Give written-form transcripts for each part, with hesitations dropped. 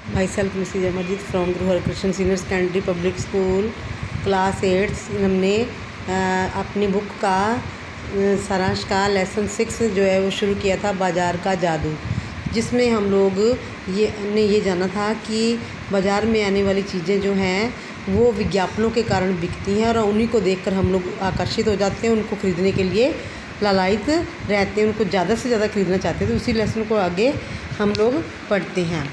Myself Mrs. Amarjit from Guru Harkrishan Senior Secondary Public School class 8। हमने अपनी book का सारांश का लेसन 6 जो है वो शुरू किया था, बाज़ार का जादू, जिसमें हम लोग ये जाना था कि बाज़ार में आने वाली चीज़ें जो हैं वो विज्ञापनों के कारण बिकती हैं और उन्हीं को देखकर हम लोग आकर्षित हो जाते हैं, उनको ख़रीदने के लिए लालायित रहते हैं, उनको ज़्यादा से ज़्यादा ख़रीदना चाहते हैं। तो उसी लेसन को आगे हम लोग पढ़ते हैं।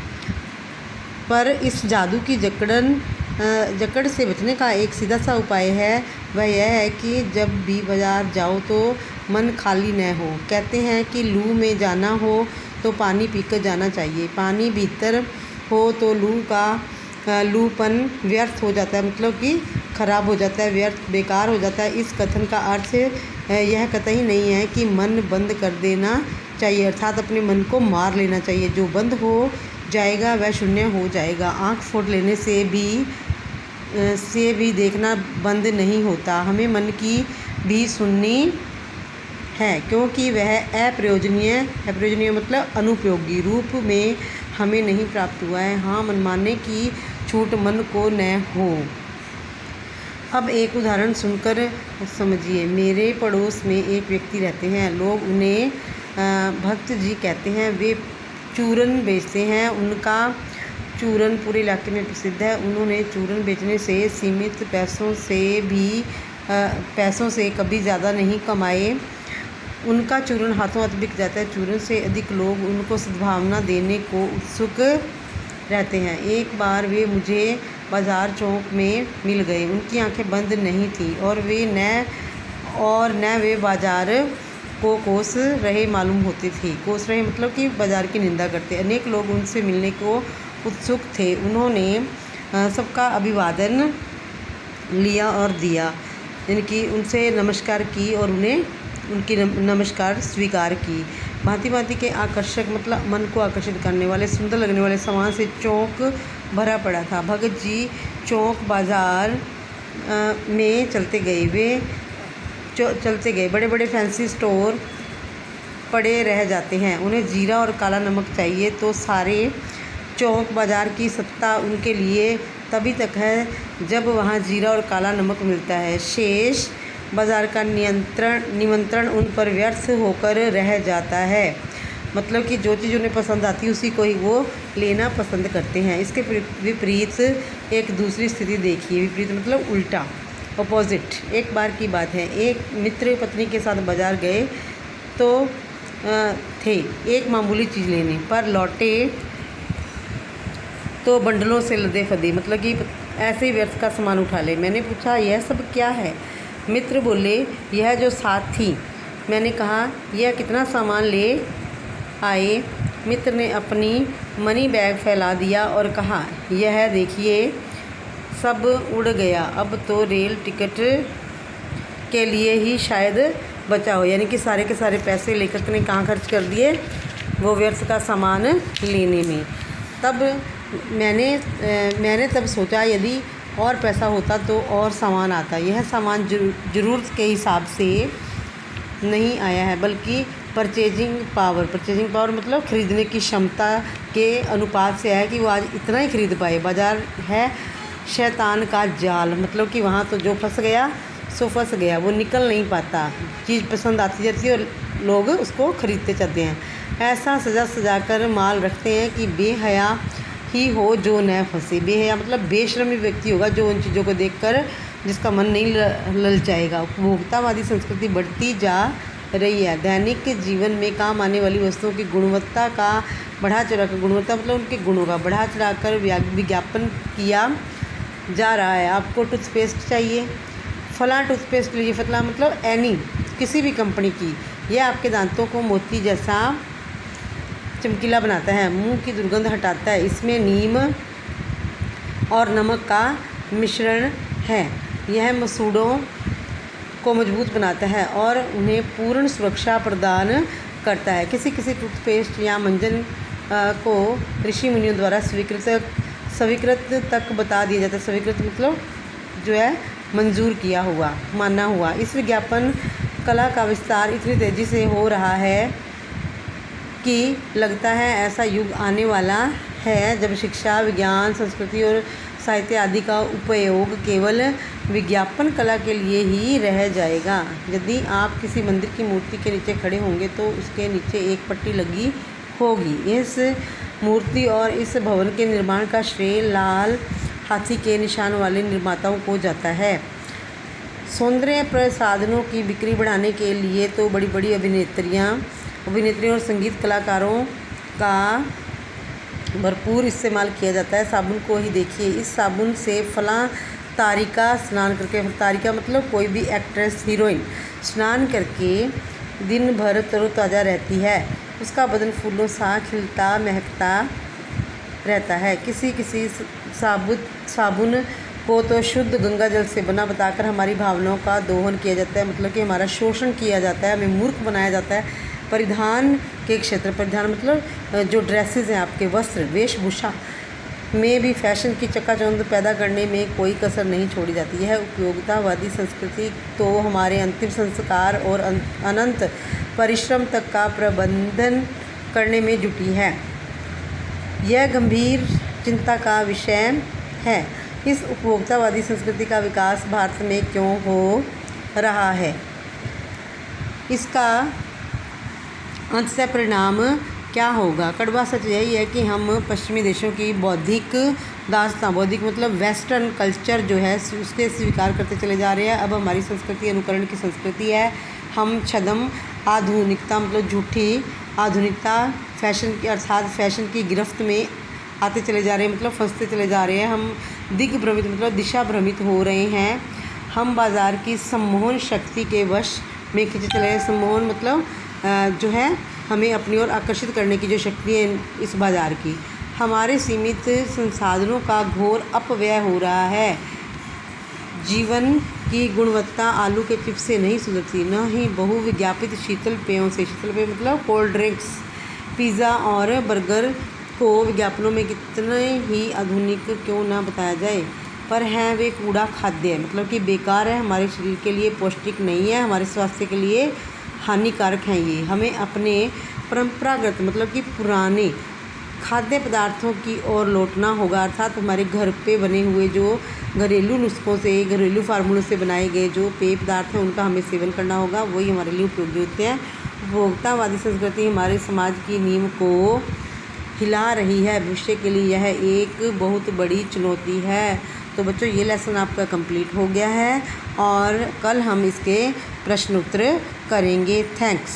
पर इस जादू की जकड़ से बचने का एक सीधा सा उपाय है, वह यह है कि जब भी बाज़ार जाओ तो मन खाली न हो। कहते हैं कि लू में जाना हो तो पानी पीकर जाना चाहिए, पानी भीतर हो तो लूपन व्यर्थ हो जाता है, मतलब कि ख़राब हो जाता है, व्यर्थ बेकार हो जाता है। इस कथन का अर्थ यह कतई नहीं है कि मन बंद कर देना चाहिए, अर्थात अपने मन को मार लेना चाहिए। जो बंद हो जाएगा वह शून्य हो जाएगा। आँख फोड़ लेने से भी देखना बंद नहीं होता। हमें मन की भी सुननी है, क्योंकि वह अप्रयोजनीय मतलब अनुपयोगी रूप में हमें नहीं प्राप्त हुआ है। हाँ, मनमाने की छूट मन को न हो। अब एक उदाहरण सुनकर समझिए। मेरे पड़ोस में एक व्यक्ति रहते हैं, लोग उन्हें भक्त जी कहते हैं। वे चूरन बेचते हैं, उनका चूरन पूरे इलाके में प्रसिद्ध है। उन्होंने चूरन बेचने से सीमित पैसों से कभी ज़्यादा नहीं कमाए। उनका चूरन हाथों हाथ बिक जाता है। चूरन से अधिक लोग उनको सद्भावना देने को उत्सुक रहते हैं। एक बार वे मुझे बाज़ार चौक में मिल गए। उनकी आंखें बंद नहीं थीं और न वे बाज़ार को कोस रहे मालूम होते थे। कोस रहे मतलब कि बाज़ार की निंदा करते। अनेक लोग उनसे मिलने को उत्सुक थे। उन्होंने सबका अभिवादन लिया और दिया, यानी कि उनसे नमस्कार की और उन्हें उनकी नमस्कार स्वीकार की। भांति भांति के आकर्षक मतलब मन को आकर्षित करने वाले सुंदर लगने वाले सामान से चौक भरा पड़ा था। भगत जी चौक बाज़ार में चलते गए। बड़े बड़े फैंसी स्टोर पड़े रह जाते हैं। उन्हें जीरा और काला नमक चाहिए तो सारे चौक बाज़ार की सत्ता उनके लिए तभी तक है जब वहाँ जीरा और काला नमक मिलता है। शेष बाज़ार का निमंत्रण उन पर व्यर्थ होकर रह जाता है। मतलब कि जो चीज़ उन्हें पसंद आती है उसी को ही वो लेना पसंद करते हैं। इसके विपरीत एक दूसरी स्थिति देखिए। विपरीत मतलब उल्टा, अपोजिट। एक बार की बात है, एक मित्र पत्नी के साथ बाज़ार गए तो थे एक मामूली चीज़ लेने, पर लौटे तो बंडलों से लदे फदे, मतलब कि ऐसे ही व्यर्थ का सामान उठा ले। मैंने पूछा, यह सब क्या है? मित्र बोले, यह जो साथ थी। मैंने कहा, यह कितना सामान ले आए? मित्र ने अपनी मनी बैग फैला दिया और कहा, यह देखिए सब उड़ गया, अब तो रेल टिकट के लिए ही शायद बचा हो। यानी कि सारे के सारे पैसे लेखक ने कहाँ खर्च कर दिए? वो व्यर्थ का सामान लेने में। तब मैंने तब सोचा, यदि और पैसा होता तो और सामान आता। यह सामान ज़रूरत के हिसाब से नहीं आया है, बल्कि परचेजिंग पावर मतलब ख़रीदने की क्षमता के अनुपात से है कि वो आज इतना ही ख़रीद पाए। बाज़ार है शैतान का जाल, मतलब कि वहाँ तो जो फंस गया सो फंस गया, वो निकल नहीं पाता। चीज़ पसंद आती जाती है और लोग उसको ख़रीदते चलते हैं। ऐसा सजा कर माल रखते हैं कि बेहया ही हो जो न फंसे। बेहया मतलब बेशर्मी व्यक्ति होगा जो उन चीज़ों को देखकर जिसका मन नहीं ललचाएगा। उपभोक्तावादी संस्कृति बढ़ती जा रही है। दैनिक जीवन में काम आने वाली वस्तुओं की गुणवत्ता का बढ़ा चढ़ा कर, गुणवत्ता मतलब उनके गुणों का बढ़ा चढ़ा कर विज्ञापन किया जा रहा है। आपको टूथपेस्ट चाहिए, फलां टूथपेस्ट लीजिए। फलां मतलब एनी, किसी भी कंपनी की। यह आपके दांतों को मोती जैसा चमकीला बनाता है, मुंह की दुर्गंध हटाता है। इसमें नीम और नमक का मिश्रण है। यह मसूड़ों को मजबूत बनाता है और उन्हें पूर्ण सुरक्षा प्रदान करता है। किसी टूथपेस्ट या मंजन को ऋषि मुनियों द्वारा स्वीकृत तक बता दिया जाता है। स्वीकृत मतलब जो है मंजूर किया हुआ, माना हुआ। इस विज्ञापन कला का विस्तार इतनी तेज़ी से हो रहा है कि लगता है ऐसा युग आने वाला है जब शिक्षा, विज्ञान, संस्कृति और साहित्य आदि का उपयोग केवल विज्ञापन कला के लिए ही रह जाएगा। यदि आप किसी मंदिर की मूर्ति के नीचे खड़े होंगे तो उसके नीचे एक पट्टी लगी होगी। इस मूर्ति और इस भवन के निर्माण का श्रेय लाल हाथी के निशान वाले निर्माताओं को जाता है। सौंदर्य प्रसाधनों की बिक्री बढ़ाने के लिए तो बड़ी बड़ी अभिनेत्रियों और संगीत कलाकारों का भरपूर इस्तेमाल किया जाता है। साबुन को ही देखिए, इस साबुन से फलां तारिका स्नान करके, तारिका मतलब कोई भी एक्ट्रेस, हीरोइन स्नान करके दिन भर तरोताज़ा रहती है। उसका बदन फूलों सा खिलता महकता रहता है। किसी साबुन को तो शुद्ध गंगा जल से बना बताकर हमारी भावनाओं का दोहन किया जाता है, मतलब कि हमारा शोषण किया जाता है, हमें मूर्ख बनाया जाता है। परिधान के क्षेत्र, परिधान मतलब जो ड्रेसेस हैं, आपके वस्त्र, वेशभूषा में भी फैशन की चकाचौंध पैदा करने में कोई कसर नहीं छोड़ी जाती है। उपयोगितावादी संस्कृति तो हमारे अंतिम संस्कार और अनंत परिश्रम तक का प्रबंधन करने में जुटी है। यह गंभीर चिंता का विषय है। इस उपभोक्तावादी संस्कृति का विकास भारत में क्यों हो रहा है? इसका अंततः परिणाम क्या होगा? कड़वा सच यही है कि हम पश्चिमी देशों की बौद्धिक दास्तां, बौद्धिक मतलब वेस्टर्न कल्चर जो है उसके स्वीकार करते चले जा रहे हैं। अब हमारी संस्कृति अनुकरण की संस्कृति है। हम छद्म आधुनिकता मतलब झूठी आधुनिकता, फैशन की अर्थात फैशन की गिरफ्त में आते चले जा रहे हैं, मतलब फंसते चले जा रहे हैं। हम दिग्भ्रमित मतलब दिशा भ्रमित हो रहे हैं। हम बाज़ार की सम्मोहन शक्ति के वश में खिंचे चले हैं। सम्मोहन मतलब जो है हमें अपनी ओर आकर्षित करने की जो शक्ति है इस बाज़ार की, हमारे सीमित संसाधनों का घोर अपव्यय हो रहा है। जीवन की गुणवत्ता आलू के चिप्स से नहीं सुधरती, न ही बहुविज्ञापित शीतल पेयों से। शीतल पेय मतलब कोल्ड ड्रिंक्स, पिज़्ज़ा और बर्गर को विज्ञापनों में कितने ही आधुनिक क्यों ना बताया जाए, पर हैं वे कूड़ा खाद्य, मतलब कि बेकार है, हमारे शरीर के लिए पौष्टिक नहीं है, हमारे स्वास्थ्य के लिए हानिकारक हैं ये। हमें अपने परंपरागत मतलब कि पुराने खाद्य पदार्थों की ओर लौटना होगा, अर्थात हमारे घर पे बने हुए जो घरेलू नुस्खों से, घरेलू फार्मूलों से बनाए गए जो पेय पदार्थ हैं उनका हमें सेवन करना होगा, वही हमारे लिए उपयोगी होते हैं। उपभोक्तावादी संस्कृति हमारे समाज की नींव को हिला रही है। भविष्य के लिए यह एक बहुत बड़ी चुनौती है। तो बच्चों, ये लेसन आपका कंप्लीट हो गया है और कल हम इसके प्रश्न उत्तर करेंगे। थैंक्स।